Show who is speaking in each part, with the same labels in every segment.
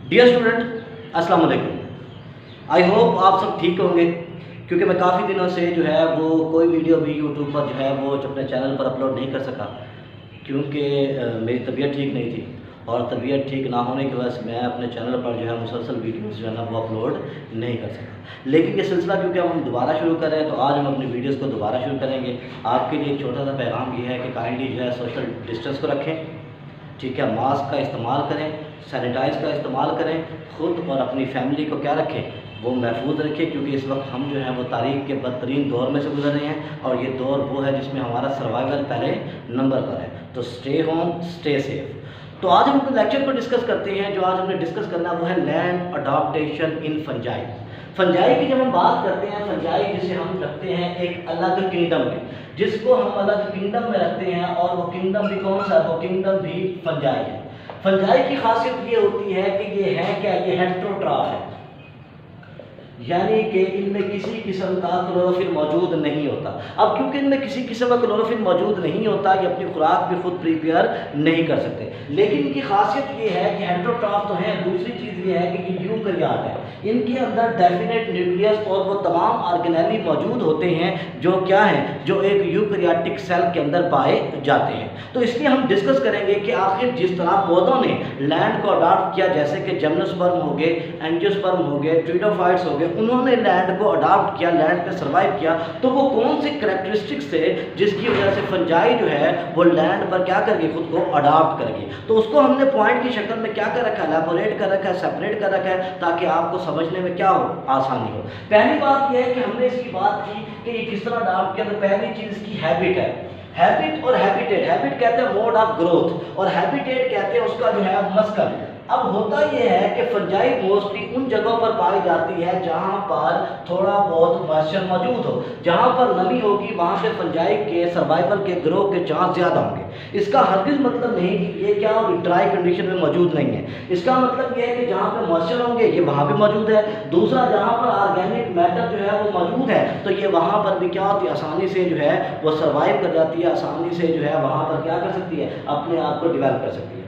Speaker 1: Dear student, अस्सलाम वालेकुम। I hope आप सब ठीक होंगे, क्योंकि मैं काफ़ी दिनों से जो है वो कोई वीडियो भी यूट्यूब पर जो है वो अपने चैनल पर अपलोड नहीं कर सका, क्योंकि मेरी तबीयत ठीक नहीं थी। और तबीयत ठीक ना होने की वजह से मैं अपने चैनल पर जो है मुसलसल वीडियोस जो है ना वो अपलोड नहीं कर सका। लेकिन ये सिलसिला क्योंकि हम दोबारा शुरू कर रहे हैं, तो आज हम अपनी वीडियोस को दोबारा शुरू करेंगे। आपके लिए एक छोटा सा पैगाम ये है कि काइंडली जो है सोशल डिस्टेंस को रखें, ठीक है। मास्क का इस्तेमाल करें, सैनिटाइज़ का इस्तेमाल करें, ख़ुद और अपनी फैमिली को क्या रखें, वो महफूज रखें, क्योंकि इस वक्त हम जो है वो तारीख़ के बदतरीन दौर में से गुजर रहे हैं और ये दौर वो है जिसमें हमारा सर्वाइवल पहले नंबर पर है। तो स्टे होम, स्टे सेफ। तो आज हम अपने लेक्चर को डिस्कस करते हैं। जो आज हमने डिस्कस करना वो है लैंड अडॉप्टेशन इन फंजाई। फंजाई की जब हम बात करते हैं, फंजाई जिसे हम रखते हैं एक अलग किंगडम में, जिसको हम अलग किंगडम में रखते हैं, और वो किंगडम भी कौन सा, वो किंगडम भी फंजाई है। फंजाई की खासियत ये होती है कि ये है क्या, ये हेटेरोट्रॉफ है, यानी कि इनमें किसी किस्म का क्लोरोफिल मौजूद नहीं होता। अब क्योंकि इनमें किसी किस्म का क्लोरोफिल मौजूद नहीं होता, ये अपनी खुराक भी खुद प्रिपेयर नहीं कर सकते। लेकिन इनकी खासियत ये है कि हेटेरोट्रॉफ तो है, दूसरी चीज़ ये है कि यूकैरियोट है, इनके अंदर डेफिनेट न्यूक्लियस और वो तमाम ऑर्गेनेली मौजूद होते हैं जो क्या हैं, जो एक यूकैरियोटिक सेल के अंदर पाए जाते हैं। तो इसलिए हम डिस्कस करेंगे कि आखिर जिस तरह पौधों ने लैंड को अडॉप्ट किया, जैसे कि जिम्नोस्पर्म हो गए, एंजियोस्पर्म हो गए, ट्रिडोफाइट्स हो गए, उन्होंने लैंड को अडॉप्ट किया, लैंड पे सर्वाइव किया, तो वो कौन से कैरेक्टरिस्टिक्स थे जिसकी वजह से फंजाई जो है वो लैंड पर क्या करके खुद को अडॉप्ट करेगी। तो उसको हमने पॉइंट की शक्ल में क्या कर रखा है, एलैबोरेट कर रखा है, सेपरेट कर रखा है, ताकि आपको समझने में क्या हो, आसानी हो। पहली बात यह है कि हमने इसकी बात की कि ये किस तरह अडॉप्ट किया। तो पहली चीज़ इसकी हैबिट है। हैबिट और हैबिटेट, हैबिट कहते हैं मोड ऑफ ग्रोथ, और हैबिटेट कहते हैं उसका जो है मस्कन। अब होता यह है कि फंजाई मोस्टली उन जगहों पर पाई जाती है जहां पर थोड़ा बहुत मॉइस्चर मौजूद हो, जहां पर नमी होगी वहां पे फंजाई के सर्वाइवल के ग्रो के चांस ज़्यादा होंगे। इसका हरगिज़ मतलब नहीं कि ये क्या ड्राई कंडीशन में मौजूद नहीं है। इसका मतलब ये है कि जहाँ पे मॉइस्चर होंगे ये वहाँ भी मौजूद है। दूसरा, जहाँ पर ऑर्गेनिक मैटर जो है वो मौजूद है, तो ये वहाँ पर भी क्या होती है, आसानी से जो है वो सर्वाइव कर जाती है, आसानी से जो है वहाँ पर क्या कर सकती है, अपने आप को डिवेल्प कर सकती है।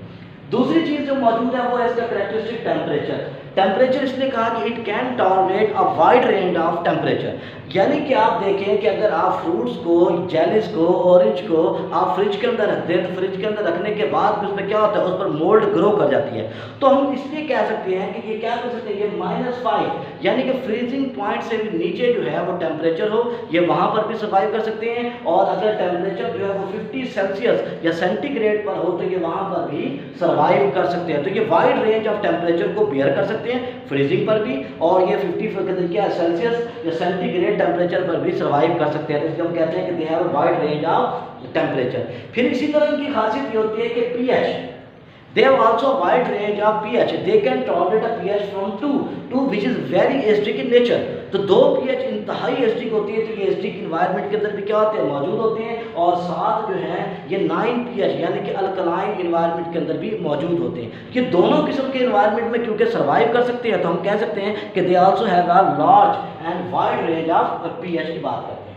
Speaker 1: दूसरी चीज़ जो मौजूद है वो है इसका कैरेक्टरिस्टिक टेम्परेचर। टेम्परेचर इसलिए कहा कि it can tolerate a wide range of temperature, यानी कि आप देखें कि अगर आप फ्रूट्स को, जेलीज को, ऑरेंज को आप फ्रिज के अंदर रखते हैं, तो फ्रिज के अंदर रखने के बाद उसमें क्या होता है, उस पर मोल्ड ग्रो कर जाती है। तो हम इसलिए कह सकते हैं कि ये क्या कर सकते हैं, ये -5 यानी कि फ्रीजिंग पॉइंट से भी नीचे जो है वो टेम्परेचर हो, ये वहाँ पर भी सर्वाइव कर सकते हैं। और अगर टेम्परेचर जो है वो 50 सेल्सियस या सेंटीग्रेड पर हो, तो ये वहाँ पर भी सर्वाइव कर सकते हैं। तो ये वाइड रेंज ऑफ टेम्परेचर को बेयर कर सकते हैं, फ्रीजिंग पर भी, और ये 50 क्या सेल्सियस या सेंटीग्रेड टेम्परेचर पर भी सर्वाइव कर सकते हैं। तो इसलिए हम कहते हैं कि they have a wide range of temperature. फिर इसी तरह इनकी खासियत ये होती है कि pH, they have also a wide range of pH. They can tolerate a pH from 2 which is very acidic in nature. तो 2 pH इंतहाई एसिडिक होती है, तो ये एसिडिक इन्वायरमेंट के अंदर भी क्या होते हैं, मौजूद होते हैं। और साथ जो है ये 9 pH यानी कि अल्कलाइन इन्वायरमेंट के अंदर भी मौजूद होते हैं। कि दोनों किस्म के इन्वायरमेंट में क्योंकि सर्वाइव कर सकते हैं, तो हम कह सकते हैं कि they also have a large and wide range of pH की बात करते हैं।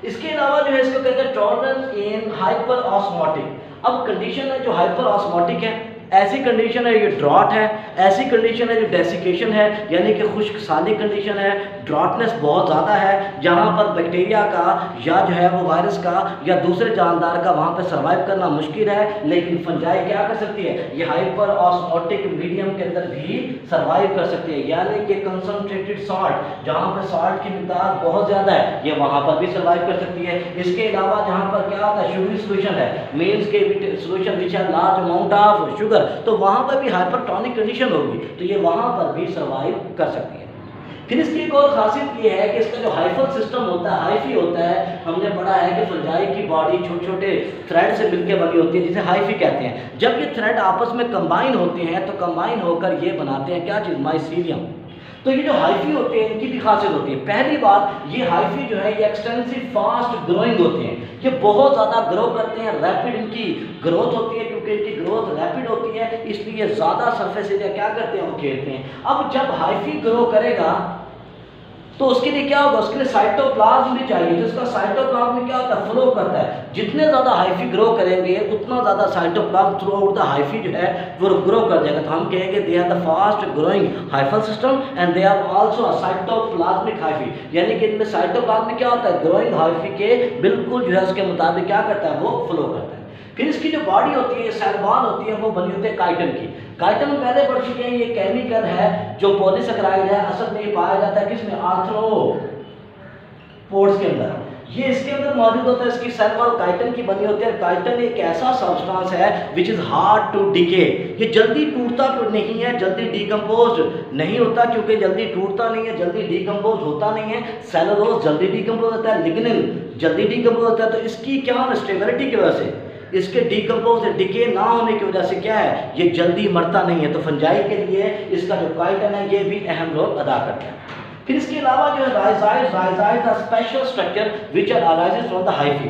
Speaker 1: इसके अलावा जो है इसको कहते हैं टॉलरेंस इन हाइपर ऑस्मोटिक। अब कंडीशन है जो हाइपर ऑस्मोटिक है, ऐसी कंडीशन है ये ड्रॉट है, ऐसी कंडीशन है जो डेसिकेशन है, यानी कि खुश्क साली कंडीशन है, ड्रॉटनेस बहुत ज़्यादा है, जहाँ पर बैक्टीरिया का या जो है वो वायरस का या दूसरे जानदार का वहाँ पे सर्वाइव करना मुश्किल है। लेकिन फंजाई क्या कर सकती है, ये हाइपर ऑस्मोटिक मीडियम के अंदर भी सर्वाइव कर सकती है, यानी कि कंसनट्रेटेड सॉल्ट, जहाँ पर सॉल्ट की मिकदार बहुत ज़्यादा है, ये वहाँ पर भी सर्वाइव कर सकती है। इसके अलावा जहाँ पर क्या होता है, शुगरी सोल्यूशन है, मीन्स के सोल्यूशन विच है लार्ज अमाउंट ऑफ शुगर, तो वहां पर भी हाइपरटोनिक कंडीशन होगी, तो ये वहां पर भी सर्वाइव कर सकती है। फिर इसकी एक और खासियत ये है कि इसका जो हाइफल सिस्टम होता है, हाइफी होता है, हमने पढ़ा है कि फंजाई की बॉडी छोटे छोटे थ्रेड से मिलकर बनी होती है, जिसे हाइफी कहते हैं। जब ये थ्रेड आपस में कंबाइन होते हैं, तो कंबाइन होकर ये बनाते हैं क्या चीज़, माइसीलियम। तो ये जो हाइफी होते हैं इनकी भी खासियत होती है। पहली बात, ये हाइफी जो है ये एक्सटेंसिव फास्ट ग्रोइंग होते हैं, ये बहुत ज़्यादा ग्रो करते हैं, रैपिड इनकी ग्रोथ होती है। क्योंकि इनकी ग्रोथ रैपिड होती है, इसलिए ज़्यादा सरफेस एरिया क्या करते हैं, वो घेरते हैं। अब जब हाइफी ग्रो करेगा तो उसके लिए क्या होगा, उसके लिए साइटोप्लाज्म भी चाहिए। तो इसका साइटोप्लाज्म में क्या होता है, फ्लो करता है। जितने ज़्यादा हाइफी ग्रो करेंगे उतना ज़्यादा cytoplasm throughout the hyphae जो है वो ग्रो कर जाएगा। तो हम कहेंगे they are the fast growing hyphal system and they are also a cytoplasmic hyphae, यानी कि इनमें साइटोप्लाज्म में क्या होता है, ग्रोइंग हाइफी के बिल्कुल जो है उसके मुताबिक क्या करता है, वो फ्लो करता है। फिर इसकी जो बॉडी होती है, सेल वॉल होती है, वो बनी होती है काइटिन की। काइटिन में पहले पढ़ चुके हैं, ये केमिकल है जो पॉलीसेकेराइड है, असल में ये पाया जाता है किसमें, आर्थ्रोपोड्स के अंदर। ये इसके अंदर मौजूद होता है, इसकी सेल वॉल काइटिन की बनी होती है। काइटिन एक ऐसा सब्सटेंस है which is hard to decay, ये जल्दी टूटता नहीं है, जल्दी डिकम्पोज नहीं होता, क्योंकि जल्दी टूटता नहीं है, जल्दी डिकम्पोज होता नहीं है। सेलुलोज जल्दी डिकम्पोज होता है, लिग्निन जल्दी डिकम्पोज होता है। तो इसकी क्या स्टेबिलिटी की वजह से, इसके डिकम्पोज डिके ना होने की वजह से क्या है, ये जल्दी मरता नहीं है। तो फंजाई के लिए इसका जो काइटिन है ये भी अहम रोल अदा करता है। फिर इसके अलावा जो है rhizoids special structure which arises from the hyphae,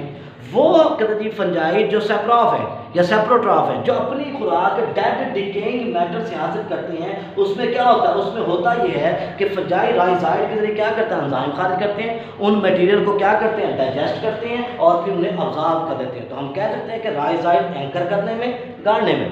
Speaker 1: वो कहते फंजाइड जो सेप्रोफ है या सेप्रोट्रॉफ है, जो अपनी खुराक डेड डिकेइंग मैटर से हासिल करते हैं, उसमें क्या होता है, उसमें होता ये है कि फंजाई राइजाइड के जरिए क्या करते हैं, एंजाइम खारिज करते हैं, उन मटेरियल को क्या करते हैं, डाइजेस्ट करते हैं और फिर उन्हें ऑब्जॉर्व कर देते हैं। तो हम कह सकते हैं कि राइजाइड एंकर करने में, गाड़ने में,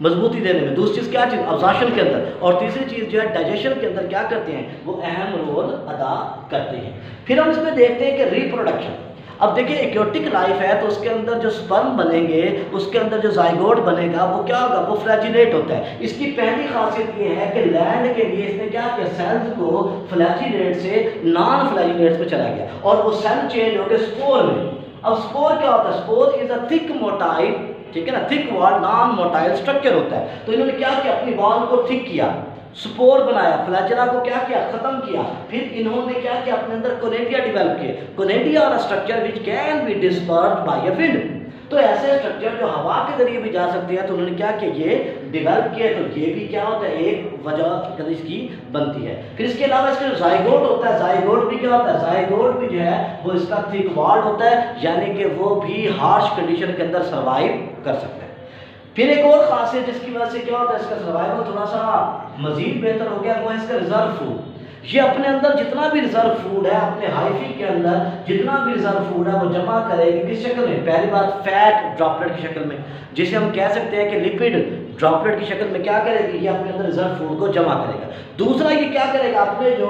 Speaker 1: मजबूती देने में। दूसरी चीज़ क्या चीज़, अब्जॉर्प्शन के अंदर, और तीसरी चीज़ जो है डाइजेशन के अंदर क्या करते हैं, वो अहम रोल अदा करते हैं। फिर हम इसमें देखते हैं कि रिप्रोडक्शन। अब देखिए एक्योटिक लाइफ है तो उसके अंदर जो स्पर्म बनेंगे, उसके अंदर जो जाइगोट बनेगा वो क्या होगा, वो फ्लैजिलेट होता है। इसकी पहली खासियत ये है कि लैंड के लिए इसने क्या किया, सेल्स को फ्लैजिलेट से नॉन फ्लैजिलेट्स में चला गया और वो सेल चेंज हो गए स्पोर में। अब स्पोर क्या होता है, spore is a thick motile, ठीक है ना, thick wall non motile structure होता है। तो इन्होंने क्या किया, अपनी वॉल को थिक किया, स्पोर बनाया, फ्लैजेला को क्या किया, खत्म किया। फिर इन्होंने क्या किया, अपने अंदर कोनेडिया डेवलप किए। कोनेडिया और structure which can be dispersed by a wind, तो ऐसे स्ट्रक्चर जो हवा के जरिए भी जा सकते हैं, तो उन्होंने क्या किया, ये डेवलप किए। तो ये भी क्या होता है, एक वजह इसकी बनती है। फिर इसके अलावा इसका जो जाइगोट होता है, जाइगोट भी क्या होता है, जाइगोट भी जो है वो इसका थिक वॉल्ड होता है, यानी कि वो भी हार्श कंडीशन के अंदर सर्वाइव कर सकता है। फिर एक और खासियत जिसकी वजह से क्या होता है, इसका सर्वाइवल थोड़ा सा मजीद बेहतर हो गया, वो है इसका रिजर्व फूड। ये अपने अंदर जितना भी रिजर्व फूड है, अपने हाइफी के अंदर जितना भी रिजर्व फूड है वो जमा करेगी किस शक्ल में, पहली बात फैट ड्रॉपलेट की शक्ल में, जिसे हम कह सकते हैं कि लिपिड ड्रॉपलेट की शक्ल में क्या करेगी, ये अपने अंदर रिजर्व फूड को जमा करेगा। दूसरा ये क्या करेगा, अपने जो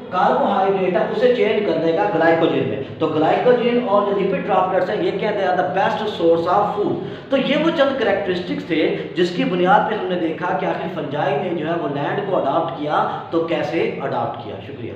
Speaker 1: कार्बोहाइड्रेट है उसे चेंज कर देगा ग्लाइकोजन में। तो ग्लाइकोजन और जो लिपिड ड्रॉपलेट्स हैं ये कहते हैं the best source of food. तो ये वो चंद कैरेक्टरिस्टिक्स थे जिसकी बुनियाद पे हमने देखा कि आखिर फंजाई ने जो है वो लैंड को अडॉप्ट किया, तो कैसे अडॉप्ट किया। शुक्रिया।